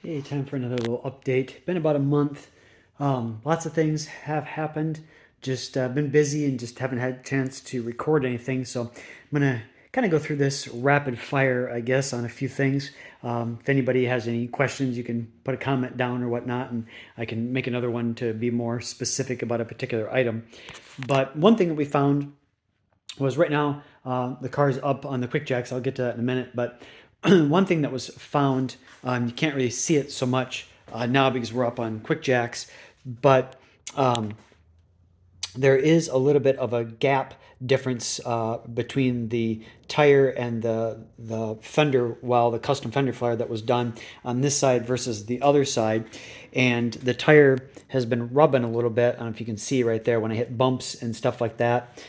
Hey, time for another little update. Been about a month. Lots of things have happened. Just been busy and just haven't had a chance to record anything. So I'm gonna kind of go through this rapid fire, I guess, on a few things. If anybody has any questions, you can put a comment down or whatnot, and I can make another one to be more specific about a particular item. But one thing that we found was right now the car is up on the quick jacks. I'll get to that in a minute. But one thing that was found, you can't really see it so much now because we're up on quick jacks, but um, there is a little bit of a gap difference between the tire and the fender well, the custom fender flare that was done on this side versus the other side. And the tire has been rubbing a little bit. I don't know if you can see right there when I hit bumps and stuff like that.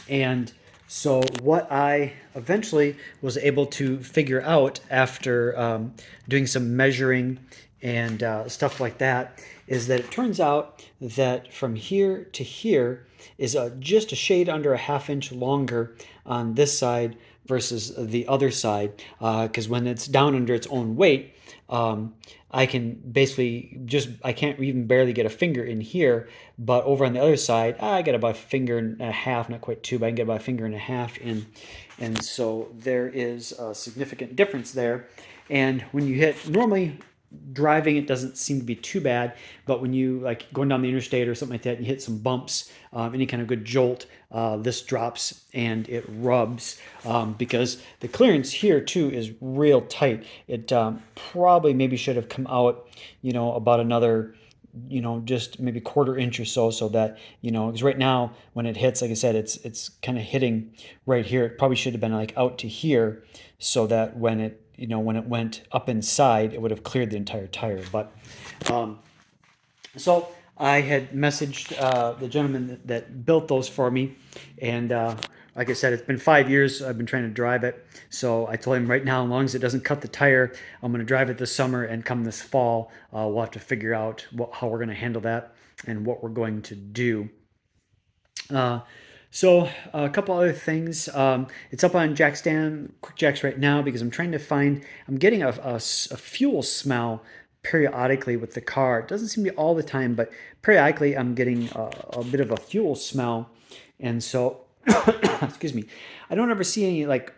And so, what I eventually was able to figure out after doing some measuring and stuff like that is that it turns out that from here to here is just a shade under a half-inch longer on this side versus the other side. Because when it's down under its own weight, I can basically I can't even barely get a finger in here, but over on the other side, I get about a finger and a half, not quite two, but I can get about a finger and a half in. And so there is a significant difference there. And when you hit, normally driving, it doesn't seem to be too bad, but when you like going down the interstate or something like that, and you hit some bumps, any kind of good jolt, this drops and it rubs because the clearance here too is real tight. It probably maybe should have come out, about another, just maybe quarter inch or so, so that because right now when it hits, like I said, it's kind of hitting right here. It probably should have been like out to here, so that when it went up inside, it would have cleared the entire tire. But um, so I had messaged the gentleman that built those for me, and like I said, it's been 5 years I've been trying to drive it. So I told him right now, as long as it doesn't cut the tire, I'm going to drive it this summer, and come this fall, we'll have to figure out how we're going to handle that and what we're going to do. Uh, so a couple other things. It's up on jack stand, quick jacks right now because I'm trying to find. I'm getting a fuel smell periodically with the car. It doesn't seem to be all the time, but periodically I'm getting a bit of a fuel smell, and so excuse me. I don't ever see any like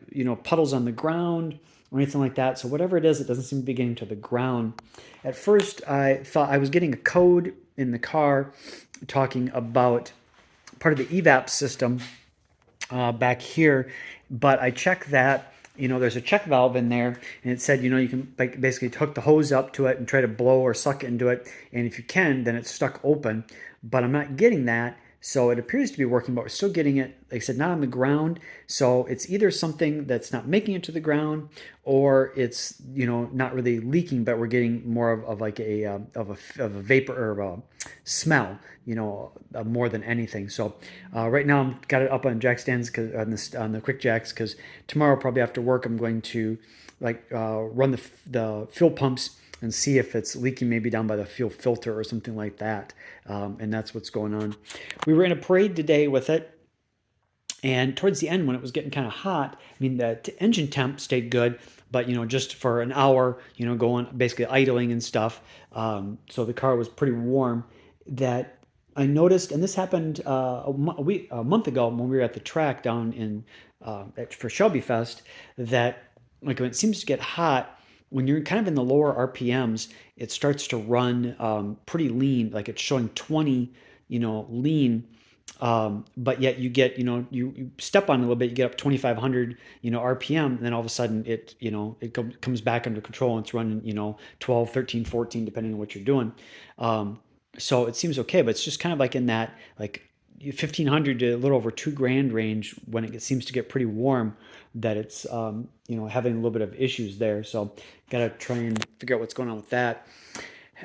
puddles on the ground or anything like that. So whatever it is, it doesn't seem to be getting to the ground. At first, I thought I was getting a code in the car talking about part of the evap system back here, but I checked that. There's a check valve in there, and it said, you can basically hook the hose up to it and try to blow or suck it into it. And if you can, then it's stuck open. But I'm not getting that. So it appears to be working, but we're still getting it, like I said, not on the ground. So it's either something that's not making it to the ground, or it's not really leaking, but we're getting more of like of a vapor or a smell, more than anything. So right now I'm got it up on jack stands on the quick jacks, because tomorrow probably after work I'm going to run the fuel pumps and see if it's leaking maybe down by the fuel filter or something like that. And that's what's going on. We were in a parade today with it. And towards the end, when it was getting kind of hot, I mean, the engine temp stayed good, but just for an hour, going basically idling and stuff. So the car was pretty warm. That I noticed, and this happened a month ago when we were at the track down in for Shelby Fest, that like when it seems to get hot, when you're kind of in the lower RPMs, it starts to run pretty lean, like it's showing 20, lean. But yet you get, you step on it a little bit, you get up 2,500, RPM, and then all of a sudden it comes back under control and it's running, 12, 13, 14, depending on what you're doing. So it seems okay, but it's just kind of like in that, like 1,500 to a little over 2 grand range when it seems to get pretty warm, that it's, having a little bit of issues there. So got to try and figure out what's going on with that.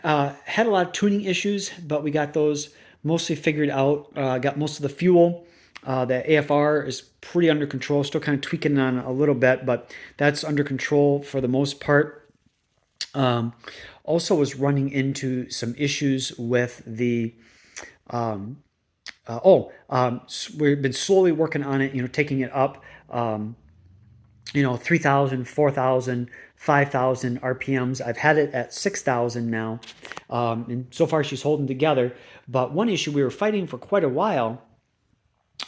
Had a lot of tuning issues, but we got those mostly figured out. Got most of the fuel. The AFR is pretty under control. Still kind of tweaking on a little bit, but that's under control for the most part. Also was running into some issues with the we've been slowly working on it, taking it up. 3,000, 4,000, 5,000 RPMs. I've had it at 6,000 now. And so far she's holding together. But one issue we were fighting for quite a while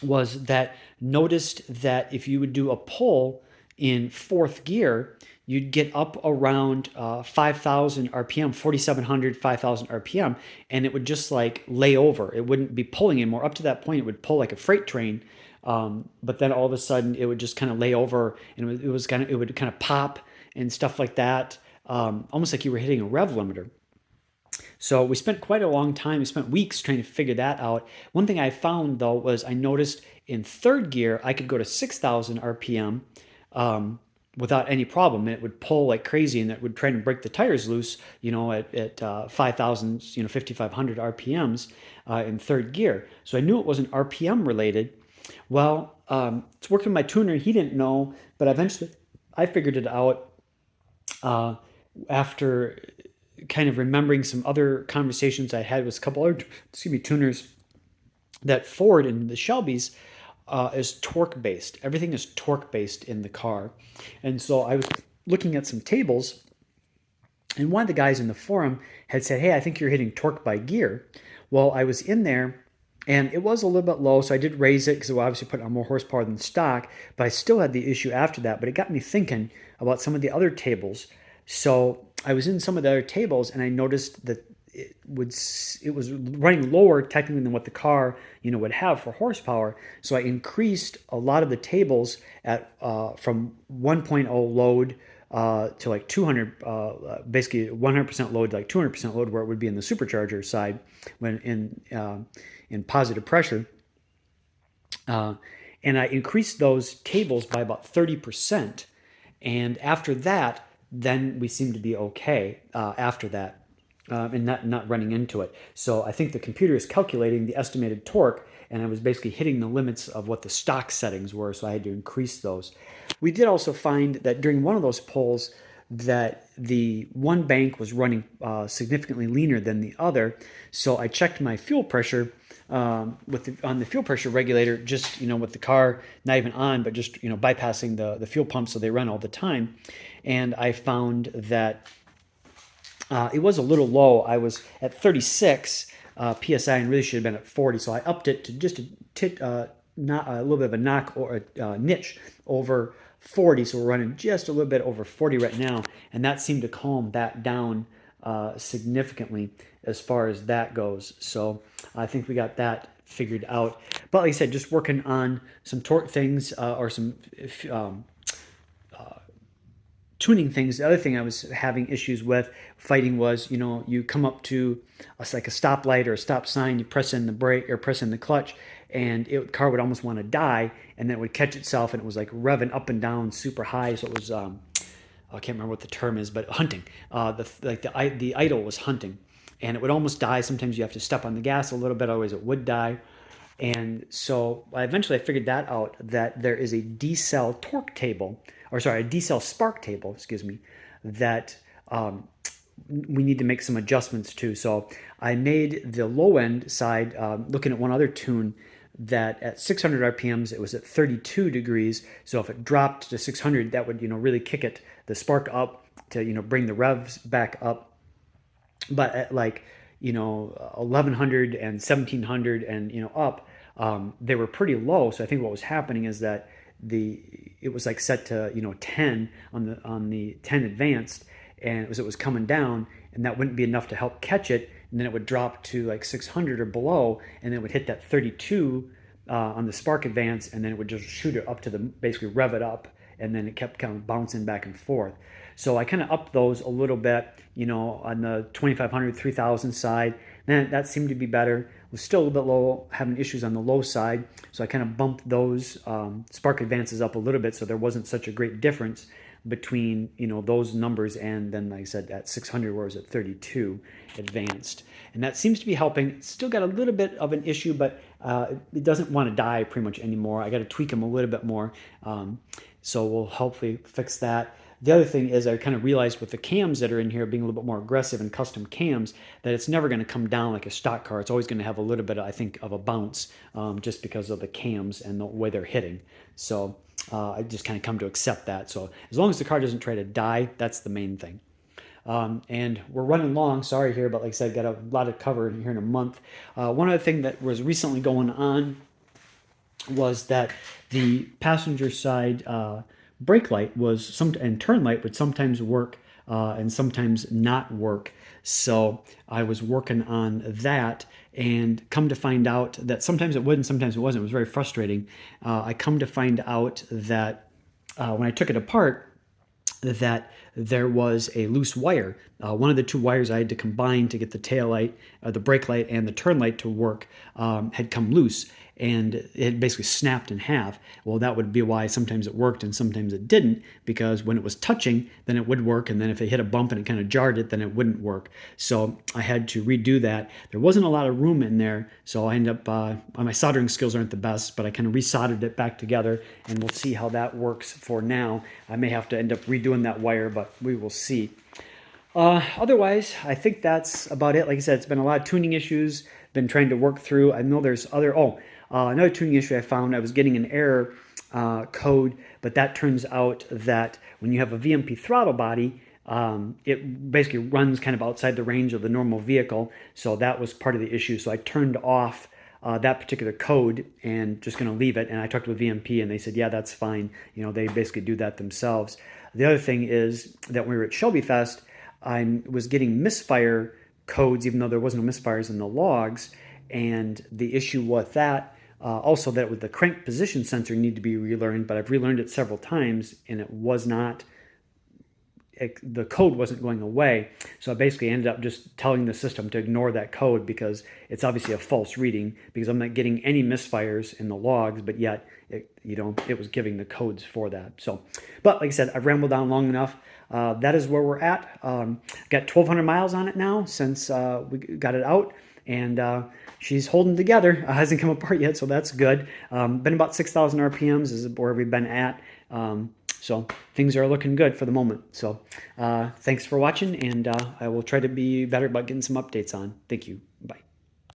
was that noticed that if you would do a pull in fourth gear, you'd get up around 5,000 RPM, 4,700, 5,000 RPM, and it would just like lay over. It wouldn't be pulling anymore. Up to that point, it would pull like a freight train. But then all of a sudden, it would just kind of lay over, and it would kind of pop and stuff like that, almost like you were hitting a rev limiter. So we spent quite a long time. We spent weeks trying to figure that out. One thing I found though was I noticed in third gear I could go to 6,000 RPM without any problem, and it would pull like crazy, and it would try to break the tires loose. At 5,000, 5,500 RPMs in third gear. So I knew it wasn't RPM related. Well, it's working with my tuner. He didn't know, but eventually I figured it out uh, after kind of remembering some other conversations I had with a couple other, tuners, that Ford and the Shelbys is torque based. Everything is torque based in the car. And so I was looking at some tables, and one of the guys in the forum had said, "Hey, I think you're hitting torque by gear." Well, I was in there, and it was a little bit low, so I did raise it because it was obviously putting on more horsepower than stock, but I still had the issue after that. But it got me thinking about some of the other tables. So I was in some of the other tables, and I noticed that it was running lower technically than what the car would have for horsepower. So I increased a lot of the tables at from 1.0 load to like 200, basically 100% load to like 200% load, where it would be in the supercharger side when in positive pressure. And I increased those tables by about 30%. And after that, then we seemed to be okay after that, and not running into it. So I think the computer is calculating the estimated torque, and I was basically hitting the limits of what the stock settings were, so I had to increase those. We did also find that during one of those polls that the one bank was running significantly leaner than the other, so I checked my fuel pressure on the fuel pressure regulator, just with the car not even on, but just bypassing the fuel pump so they run all the time, and I found that it was a little low. I was at 36 psi and really should have been at 40, so I upped it to just not a little bit of a knock or a niche over 40. So we're running just a little bit over 40 right now, and that seemed to calm that down significantly as far as that goes. So I think we got that figured out. But like I said, just working on some torque things or some tuning things. The other thing I was having issues with fighting was, you come up to like a stoplight or a stop sign, you press in the brake or press in the clutch, and the car would almost want to die, and then it would catch itself, and it was like revving up and down super high. So it was I can't remember what the term is, but hunting. The idle was hunting, and it would almost die. Sometimes you have to step on the gas a little bit, otherwise it would die. And so eventually I figured that out, that there is a D-cell torque table, or sorry, a D-cell spark table, excuse me, that we need to make some adjustments to. So I made the low end side, looking at one other tune, that at 600 RPMs, it was at 32 degrees. So if it dropped to 600, that would, really kick the spark up to, bring the revs back up. But at like, 1100 and 1700 and, up, they were pretty low. So I think what was happening is that it was like set to 10 on the 10 advanced, and it was coming down, and that wouldn't be enough to help catch it, and then it would drop to like 600 or below, and then it would hit that 32 on the spark advance, and then it would just shoot it up to basically rev it up, and then it kept kind of bouncing back and forth. So I kind of upped those a little bit, on the 2500, 3000 side. Then that seemed to be better. It was still a little bit low, having issues on the low side. So I kind of bumped those spark advances up a little bit, so there wasn't such a great difference between those numbers and then, like I said, at 600 where it was at 32 advanced, and that seems to be helping. Still got a little bit of an issue, but it doesn't want to die pretty much anymore. I got to tweak them a little bit more, so we'll hopefully fix that. The other thing is I kind of realized with the cams that are in here being a little bit more aggressive and custom cams, that it's never going to come down like a stock car. It's always going to have a little bit, I think, of a bounce, just because of the cams and the way they're hitting. So I just kind of come to accept that. So as long as the car doesn't try to die, that's the main thing. And we're running long, sorry here, but like I said, got a lot of cover here in a month. One other thing that was recently going on was that the passenger side brake light and turn light would sometimes work and sometimes not work. So I was working on that and come to find out that sometimes it would and sometimes it wasn't. It was very frustrating. I come to find out that when I took it apart, that there was a loose wire. One of the two wires I had to combine to get the tail light, the brake light, and the turn light to work had come loose, and it basically snapped in half. Well, that would be why sometimes it worked and sometimes it didn't, because when it was touching, then it would work, and then if it hit a bump and it kind of jarred it, then it wouldn't work. So I had to redo that. There wasn't a lot of room in there, so I ended up, my soldering skills aren't the best, but I kind of resoldered it back together, and we'll see how that works for now. I may have to end up redoing that wire, but we will see. Otherwise, I think that's about it. Like I said, it's been a lot of tuning issues, been trying to work through. I know there's another tuning issue I found. I was getting an error code, but that turns out that when you have a VMP throttle body, it basically runs kind of outside the range of the normal vehicle. So that was part of the issue. So I turned off that particular code and just going to leave it. And I talked with VMP and they said, yeah, that's fine. You know, they basically do that themselves. The other thing is that when we were at Shelby Fest, I was getting misfire codes, even though there wasn't no misfires in the logs. And the issue with that, also that with the crank position sensor need to be relearned, but I've relearned it several times and it was not, the code wasn't going away. So I basically ended up just telling the system to ignore that code because it's obviously a false reading because I'm not getting any misfires in the logs, but yet it was giving the codes for that. So, but like I said, I've rambled on long enough. That is where we're at. Got 1,200 miles on it now since we got it out, and she's holding together. Hasn't come apart yet, so that's good. Been about 6,000 RPMs is where we've been at. So things are looking good for the moment. So thanks for watching, and I will try to be better about getting some updates on. Thank you. Bye.